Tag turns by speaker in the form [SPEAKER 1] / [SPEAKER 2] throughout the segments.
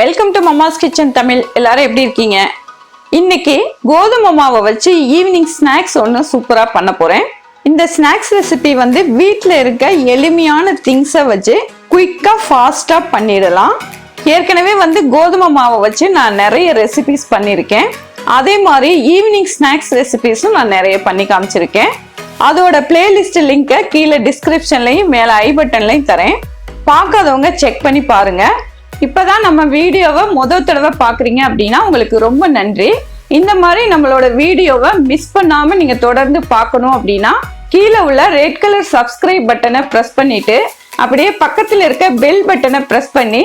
[SPEAKER 1] Welcome to Mamma's kitchen Tamil. எல்லாரும் எப்படி இருக்கீங்க? இன்னைக்கு கோதுமை மாவை வச்சு ஈவினிங் ஸ்நாக்ஸ் ஒன்று சூப்பராக பண்ண போகிறேன். இந்த ஸ்நாக்ஸ் ரெசிபி வந்து வீட்டில் இருக்க எளிமையான திங்ஸை வச்சு குயிக்காக ஃபாஸ்ட்டாக பண்ணிடலாம். ஏற்கனவே வந்து கோதுமை மாவை வச்சு நான் நிறைய ரெசிபிஸ் பண்ணியிருக்கேன். அதே மாதிரி ஈவினிங் ஸ்நாக்ஸ் ரெசிபிஸும் நான் நிறைய பண்ணி காமிச்சிருக்கேன். அதோட பிளேலிஸ்ட் லிங்கை கீழே டிஸ்கிரிப்ஷன்லையும் மேலே ஐ பட்டன்லையும் தரேன். பார்க்காதவங்க செக் பண்ணி பாருங்க. இப்பதான் நம்ம வீடியோவை முதல் தடவை பாக்குறீங்க அப்படின்னா உங்களுக்கு ரொம்ப நன்றி. இந்த மாதிரி நம்மளோட வீடியோவை மிஸ் பண்ணாம நீங்க தொடர்ந்து பார்க்கணும் அப்படின்னா கீழே உள்ள ரெட் கலர் சப்ஸ்கிரைப் பட்டனை பிரஸ் பண்ணிட்டு அப்படியே பக்கத்தில் இருக்க பெல் பட்டனை பிரஸ் பண்ணி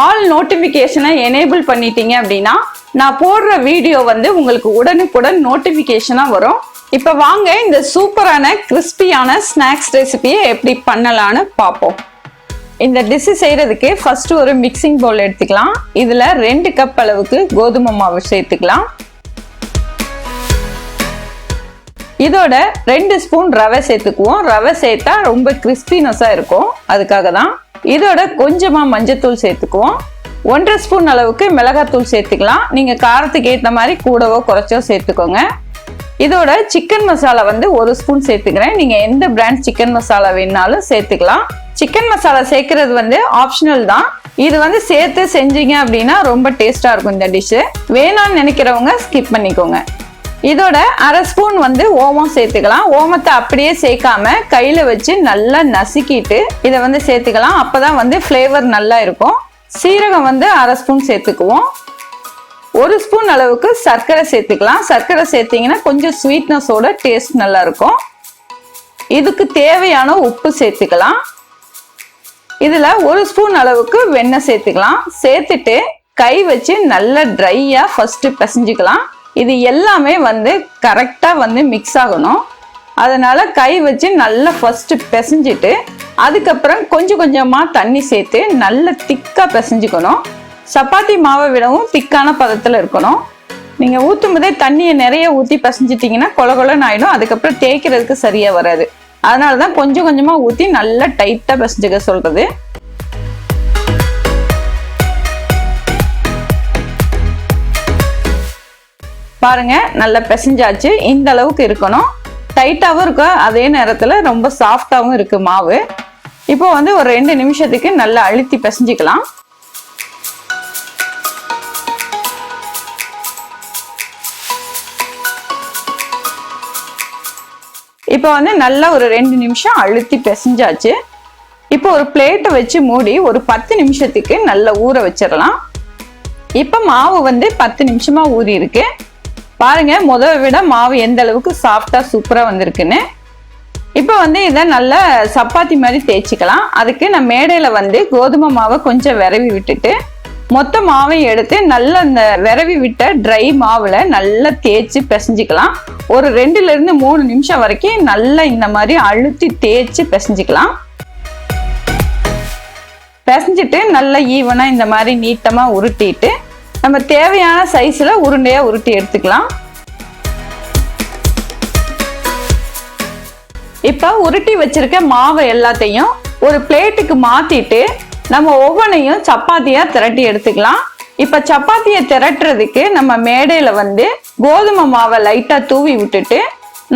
[SPEAKER 1] ஆல் நோட்டிபிகேஷனை எனேபிள் பண்ணிட்டீங்க அப்படின்னா நான் போடுற வீடியோ வந்து உங்களுக்கு உடனுக்குடன் நோட்டிபிகேஷனா வரும். இப்ப வாங்க இந்த சூப்பரான கிறிஸ்பியான ஸ்நாக்ஸ் ரெசிபியை எப்படி பண்ணலான்னு பார்ப்போம். இந்த டிஷ் செய்யறதுக்கு ஃபர்ஸ்ட் ஒரு மிக்சிங் பவுல் எடுத்துக்கலாம். இதுல 2 கப் அளவுக்கு கோதுமை மாவு சேர்த்துக்கலாம். இதோட 2 ஸ்பூன் ரவை சேர்த்துக்குவோம். ரவை சேர்த்தா ரொம்ப கிறிஸ்பினஸா இருக்கும், அதுக்காக தான். இதோட கொஞ்சமா மஞ்சத்தூள் சேர்த்துக்குவோம். 1.5 ஸ்பூன் அளவுக்கு மிளகாத்தூள் சேர்த்துக்கலாம். நீங்க காரத்துக்கு ஏற்ற மாதிரி கூடவோ குறைச்சோ சேர்த்துக்கோங்க. இதோட சிக்கன் மசாலா வந்து 1 ஸ்பூன் சேர்த்துக்கிறேன். நீங்க எந்த பிராண்ட் சிக்கன் மசாலா வேணாலும் சேர்த்துக்கலாம். சிக்கன் மசாலா சேர்க்கறது வந்து ஆப்ஷனல் தான். இது வந்து சேர்த்து செஞ்சீங்க அப்படின்னா ரொம்ப டேஸ்டா இருக்கும் இந்த டிஷ். வேணாம்னு நினைக்கிறவங்க ஸ்கிப் பண்ணிக்கோங்க. இதோட 1/2 ஸ்பூன் வந்து ஓமம் சேர்த்துக்கலாம். ஓமத்தை அப்படியே சேர்க்காம கையில வச்சு நல்லா நசுக்கிட்டு இதை வந்து சேர்த்துக்கலாம். அப்பதான் வந்து ஃப்ளேவர் நல்லா இருக்கும். சீரகம் வந்து 1/2 ஸ்பூன் சேர்த்துக்குவோம். 1 ஸ்பூன் அளவுக்கு சர்க்கரை சேர்த்துக்கலாம். சர்க்கரை சேர்த்தீங்கன்னா கொஞ்சம் ஸ்வீட்னஸோட டேஸ்ட் நல்லா இருக்கும். இதுக்கு தேவையான உப்பு சேர்த்துக்கலாம். இதுல 1 ஸ்பூன் அளவுக்கு வெண்ணெய் சேர்த்துக்கலாம். சேர்த்துட்டு கை வச்சு நல்லா ட்ரையா ஃபர்ஸ்ட் பிசைஞ்சுக்கலாம். இது எல்லாமே வந்து கரெக்டா வந்து மிக்ஸ் ஆகணும். அதனால கை வச்சு நல்லா ஃபர்ஸ்ட் பிசைஞ்சிட்டு அதுக்கப்புறம் கொஞ்சம் கொஞ்சமா தண்ணி சேர்த்து நல்லா திக்கா பிசைஞ்சுக்கணும். சப்பாத்தி மாவை விடவும் திக்கான பதத்துல இருக்கணும். நீங்க ஊற்றும் போதே தண்ணியை நிறைய ஊற்றி பிசைஞ்சிட்டீங்கன்னா கொல கொலன்னு ஆயிடும். அதுக்கப்புறம் தேய்க்கிறதுக்கு சரியா வராது. அதனாலதான் கொஞ்சம் கொஞ்சமா ஊற்றி நல்லா டைட்டா பிசைஞ்சுக்க சொல்றது. பாருங்க, நல்லா பிசைஞ்சாச்சு. இந்த அளவுக்கு இருக்கணும். டைட்டாவும் இருக்கும், அதே நேரத்துல ரொம்ப சாஃப்டாவும் இருக்கு மாவு. இப்போ வந்து ஒரு 2 நிமிஷத்துக்கு நல்லா அழுத்தி பிசைஞ்சுக்கலாம். இப்போ வந்து நல்லா ஒரு 2 நிமிஷம் அழுத்தி பிசைஞ்சாச்சு. இப்போ ஒரு பிளேட்டை வச்சு மூடி ஒரு 10 நிமிஷத்துக்கு நல்லா ஊற வச்சிடலாம். இப்போ மாவு வந்து 10 நிமிஷமா ஊறி இருக்கு. பாருங்க, முதல்ல விட மாவு எந்த அளவுக்கு சாஃப்டா சூப்பரா வந்திருக்குன்னு. இப்போ வந்து இதை நல்லா சப்பாத்தி மாதிரி தேய்ச்சிக்கலாம். அதுக்கு நான் மேடையில வந்து கோதுமை மாவை கொஞ்சம் விரவி விட்டுட்டு மொத்த மாவையும் எடுத்து நல்லா இந்த விரவி விட்ட ட்ரை மாவுல நல்லா தேய்ச்சி பிசைஞ்சிக்கலாம். ஒரு 2ல இருந்து 3 நிமிஷம் வரைக்கும் நல்லா இந்த மாதிரி அழுத்தி தேய்ச்சி பிசைஞ்சிக்கலாம். பிசைஞ்சிட்டு நல்லா ஈவனா இந்த மாதிரி நீட்டமா உருட்டிட்டு நம்ம தேவையான சைஸ்ல உருண்டையா உருட்டி எடுத்துக்கலாம். இப்ப உருட்டி வச்சிருக்க மாவை எல்லாத்தையும் ஒரு பிளேட்டுக்கு மாத்திட்டு நம்ம ஒவ்வொன்றையும் சப்பாத்தியா திரட்டி எடுத்துக்கலாம். இப்ப சப்பாத்தியை திரட்டுறதுக்கு நம்ம மேடையில வந்து கோதுமை மாவை லைட்டா தூவி விட்டுட்டு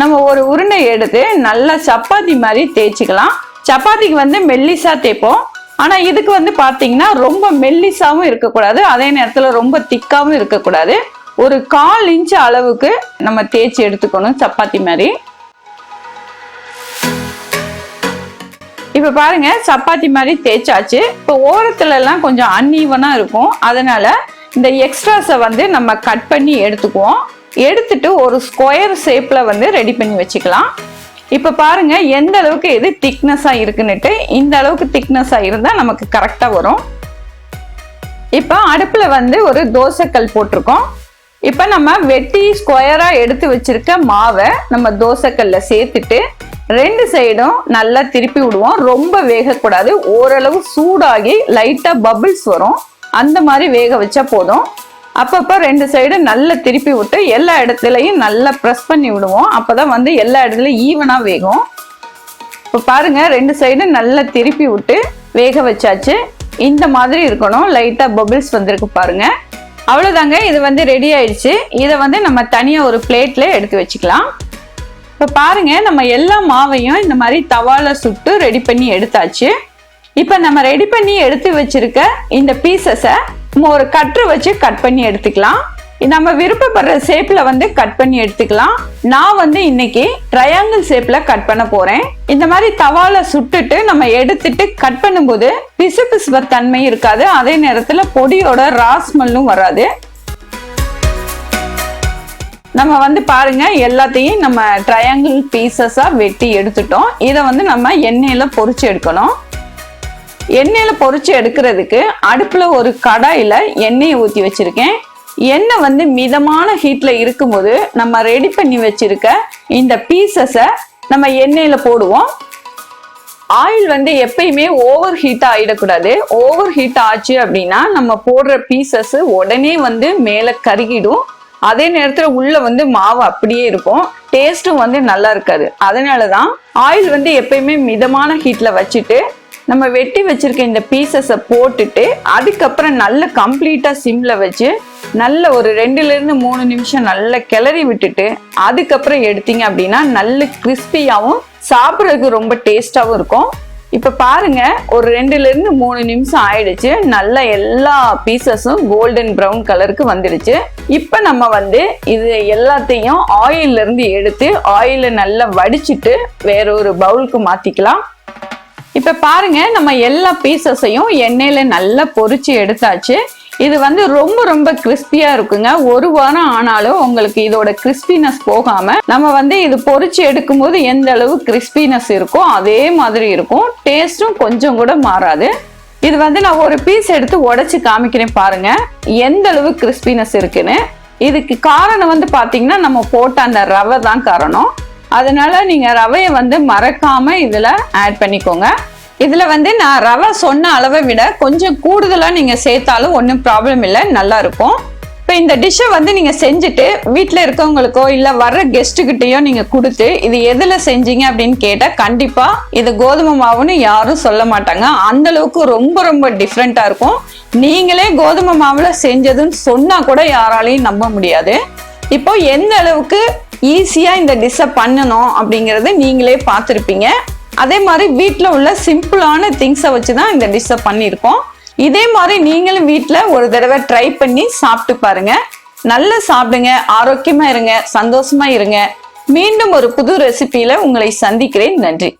[SPEAKER 1] நம்ம ஒரு உருண்டை எடுத்து நல்லா சப்பாத்தி மாதிரி தேய்ச்சிக்கலாம். சப்பாத்திக்கு வந்து மெல்லிசா தேய்ப்போம். ஆனா இதுக்கு வந்து பாத்தீங்கன்னா ரொம்ப மெல்லிசாவும் இருக்கக்கூடாது, அதே நேரத்துல ரொம்ப திக்காவும் இருக்கக்கூடாது. ஒரு 1/4 இன்ச் அளவுக்கு நம்ம தேய்ச்சி எடுத்துக்கணும் சப்பாத்தி மாதிரி. இப்ப பாருங்க, சப்பாத்தி மாதிரி தேய்ச்சாச்சு. இப்போ ஓரத்துல எல்லாம் கொஞ்சம் அன்ஈவனா இருக்கும். அதனால இந்த எக்ஸ்ட்ராஸை வந்து நம்ம கட் பண்ணி எடுத்துக்குவோம். எடுத்துட்டு ஒரு ஸ்கொயர் ஷேப்ல வந்து ரெடி பண்ணி வச்சுக்கலாம். இப்ப பாருங்க எந்த அளவுக்கு இது திக்னஸா இருக்குன்னுட்டு. இந்த அளவுக்கு திக்னஸா இருந்தா நமக்கு கரெக்டா வரும். இப்ப அடுப்புல வந்து ஒரு தோசைக்கல் போட்டிருக்கோம். இப்ப நம்ம வெட்டி ஸ்கொயரா எடுத்து வச்சிருக்க மாவை நம்ம தோசைக்கல்ல சேர்த்துட்டு 2 சைடும் நல்லா திருப்பி விடுவோம். ரொம்ப வேகக்கூடாது, ஓரளவு சூடாகி லைட்டா பபிள்ஸ் வரும், அந்த மாதிரி வேக வச்சா போதும். அப்பப்ப 2 சைடும் நல்லா திருப்பி விட்டு எல்லா இடத்துலையும் நல்லா ப்ரெஸ் பண்ணி விடுவோம். அப்பதான் வந்து எல்லா இடத்துலயும் ஈவனா வேகும். இப்போ பாருங்க, 2 சைடும் நல்லா திருப்பி விட்டு வேக வச்சாச்சு. இந்த மாதிரி இருக்கணும். லைட்டா பபிள்ஸ் வந்திருக்கு பாருங்க. அவ்வளவுதாங்க, இது வந்து ரெடி ஆயிடுச்சு. இதை வந்து நம்ம தனியா ஒரு பிளேட்ல எடுத்து வச்சுக்கலாம். இப்ப பாருங்க, நம்ம எல்லா மாவையும் இந்த மாதிரி தவால சுட்டு ரெடி பண்ணி எடுத்தாச்சு. இப்ப நம்ம ரெடி பண்ணி எடுத்து வச்சிருக்க இந்த பீசஸை நம்ம ஒரு கட்டர் வச்சு கட் பண்ணி எடுத்துக்கலாம். நம்ம விருப்பப்படுற ஷேப்ல வந்து கட் பண்ணி எடுத்துக்கலாம். நான் வந்து இன்னைக்கு ட்ரையாங்கிள் ஷேப்ல கட் பண்ண போறேன். இந்த மாதிரி தவால சுட்டுட்டு நம்ம எடுத்துட்டு கட் பண்ணும்போது பிசு பிசுவர் தன்மை இருக்காது. அதே நேரத்துல பொடியோட ராஸ்மெல்லும் வராது. நம்ம வந்து பாருங்க, எல்லாத்தையும் நம்ம ட்ரையாங்கிள் பீசஸா வெட்டி எடுத்துட்டோம். இதை வந்து நம்ம எண்ணெயில பொரிச்சு எடுக்கணும். எண்ணெயில பொரிச்சு எடுக்கிறதுக்கு அடுப்புல ஒரு கடாயில எண்ணெயை ஊத்தி வச்சிருக்கேன். எண்ணெய் வந்து மிதமான ஹீட்ல இருக்கும்போது நம்ம ரெடி பண்ணி வச்சிருக்க இந்த பீசஸை நம்ம எண்ணெயில போடுவோம். ஆயில் வந்து எப்பயுமே ஓவர் ஹீட் ஆயிடக்கூடாது. ஓவர் ஹீட் ஆச்சு அப்படின்னா நம்ம போடுற பீசஸ் உடனே வந்து மேல கருகிடும். அதே நேரத்துல உள்ள வந்து மாவு அப்படியே இருக்கும். டேஸ்டும் வந்து நல்லா இருக்காது. அதனாலதான் ஆயில் வந்து எப்பயுமே மிதமான ஹீட்ல வச்சுட்டு நம்ம வெட்டி வச்சிருக்க இந்த பீசஸை போட்டுட்டு அதுக்கப்புறம் நல்ல கம்ப்ளீட்டா சிம்ல வச்சு நல்ல ஒரு 2-3 நிமிஷம் நல்லா கிளறி விட்டுட்டு அதுக்கப்புறம் எடுத்தீங்க அப்படின்னா நல்ல கிறிஸ்பியாவும் சாப்பிட்றதுக்கு ரொம்ப டேஸ்டாவும் இருக்கும். இப்ப பாருங்க, ஒரு 2-3 நிமிஷம் ஆயிடுச்சு. நல்லா எல்லா பீசஸும் கோல்டன் ப்ரௌன் கலருக்கு வந்துடுச்சு. இப்ப நம்ம வந்து இது எல்லாத்தையும் ஆயில்ல இருந்து எடுத்து ஆயில நல்லா வடிச்சிட்டு வேற ஒரு பவுலுக்கு மாத்திக்கலாம். இப்ப பாருங்க, நம்ம எல்லா பீசஸையும் எண்ணெயில நல்லா பொரிச்சு எடுத்தாச்சு. இது வந்து ரொம்ப ரொம்ப கிறிஸ்பியா இருக்குங்க. ஒரு வாரம் ஆனாலும் உங்களுக்கு இதோட கிறிஸ்பினஸ் போகாம நம்ம வந்து இது பொரிச்சு எடுக்கும் போது எந்த அளவு கிறிஸ்பினஸ் இருக்கோ அதே மாதிரி இருக்கும். டேஸ்டும் கொஞ்சம் கூட மாறாது. இது வந்து நான் ஒரு பீஸ் எடுத்து உடைச்சு காமிக்கிறேன் பாருங்க எந்த அளவு கிறிஸ்பினஸ் இருக்குன்னு. இதுக்கு காரணம் வந்து பாத்தீங்கன்னா நம்ம போட்ட அந்த ரவை தான் காரணம். அதனால நீங்க ரவையை வந்து மறக்காம இதுல ஆட் பண்ணிக்கோங்க. இதுல வந்து நான் ரவை சொன்ன அளவை விட கொஞ்சம் கூடுதலா நீங்க சேர்த்தாலும் ஒன்றும் ப்ராப்ளம் இல்லை, நல்லா இருக்கும். இப்போ இந்த டிஷ்ஷை வந்து நீங்க செஞ்சுட்டு வீட்டில் இருக்கவங்களுக்கோ இல்லை வர்ற கெஸ்ட்டுக்கிட்டையோ நீங்க கொடுத்து இது எதுல செஞ்சீங்க அப்படின்னு கேட்டா கண்டிப்பா இது கோதுமை மாவுன்னு யாரும் சொல்ல மாட்டாங்க. அந்த அளவுக்கு ரொம்ப ரொம்ப டிஃப்ரெண்டா இருக்கும். நீங்களே கோதுமை மாவுல செஞ்சதுன்னு சொன்னா கூட யாராலையும் நம்ப முடியாது. இப்போ எந்த அளவுக்கு ஈஸியா இந்த டிஷ்ஷை பண்ணணும் அப்படிங்கறத நீங்களே பார்த்துருப்பீங்க. அதே மாதிரி வீட்டில் உள்ள சிம்பிளான திங்ஸை வச்சுதான் இந்த டிஷ்ஷை பண்ணியிருக்கோம். இதே மாதிரி நீங்களும் வீட்டில் ஒரு தடவை ட்ரை பண்ணி சாப்பிட்டு பாருங்க. நல்லா சாப்பிடுங்க, ஆரோக்கியமா இருங்க, சந்தோஷமா இருங்க. மீண்டும் ஒரு புது ரெசிபியில உங்களை சந்திக்கிறேன். நன்றி.